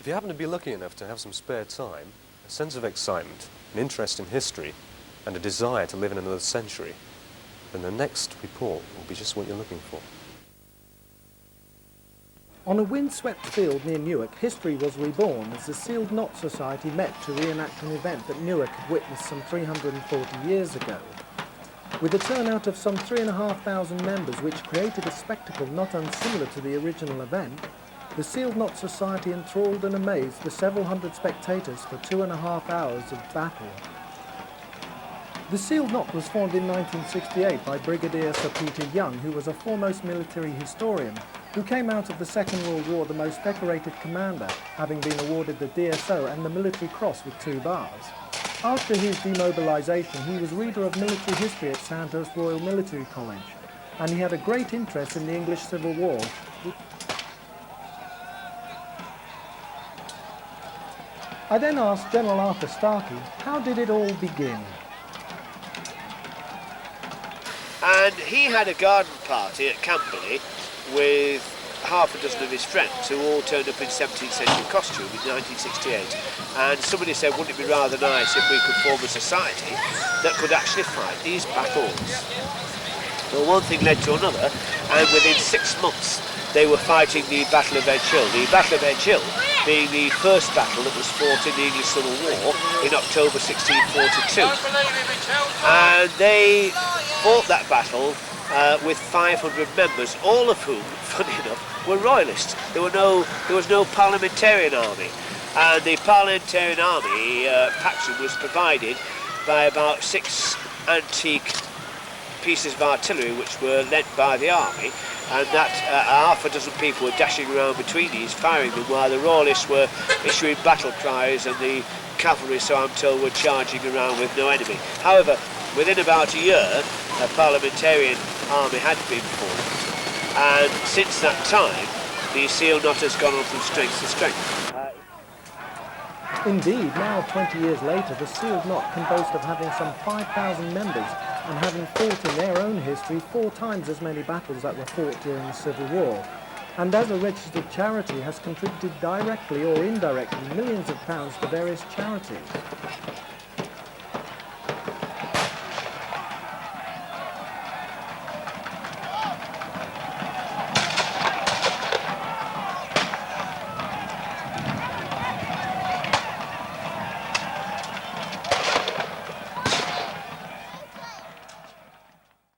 If you happen to be lucky enough to have some spare time, a sense of excitement, an interest in history, and a desire to live in another century, then the next report will be just what you're looking for. On a windswept field near Newark, history was reborn as the Sealed Knot Society met to reenact an event that Newark had witnessed some 340 years ago. With a turnout of some 3,500 members, which created a spectacle not unsimilar to the original event, the Sealed Knot Society enthralled and amazed the several hundred spectators for 2.5 hours of battle. The Sealed Knot was formed in 1968 by Brigadier Sir Peter Young, who was a foremost military historian, who came out of the Second World War the most decorated commander, having been awarded the DSO and the Military Cross with 2 bars. After his demobilisation, he was reader of military history at Sandhurst Royal Military College, and he had a great interest in the English Civil War. I then asked General Arthur Starkey, how did it all begin? And he had a garden party at Camberley with half a dozen of his friends who all turned up in 17th century costume in 1968. And somebody said, wouldn't it be rather nice if we could form a society that could actually fight these battles? Well, one thing led to another, and within 6 months they were fighting the Battle of Edge Hill. The Battle of Edge Hill being the first battle that was fought in the English Civil War in October 1642. And they fought that battle with 500 members, all of whom, funny enough, were royalists. There was no parliamentarian army, and the parliamentarian army faction was provided by about 6 antique pieces of artillery which were lent by the army, and that half a dozen people were dashing around between these, firing them, while the royalists were issuing battle cries, and the cavalry, so I'm told, were charging around with no enemy. However, within about a year, a parliamentarian army had been formed, and since that time, the Sealed Knot has gone on from strength to strength. Indeed, now 20 years later, the Sealed Knot can boast of having some 5,000 members and having fought in their own history 4 times as many battles that were fought during the Civil War, and as a registered charity has contributed directly or indirectly millions of pounds to various charities.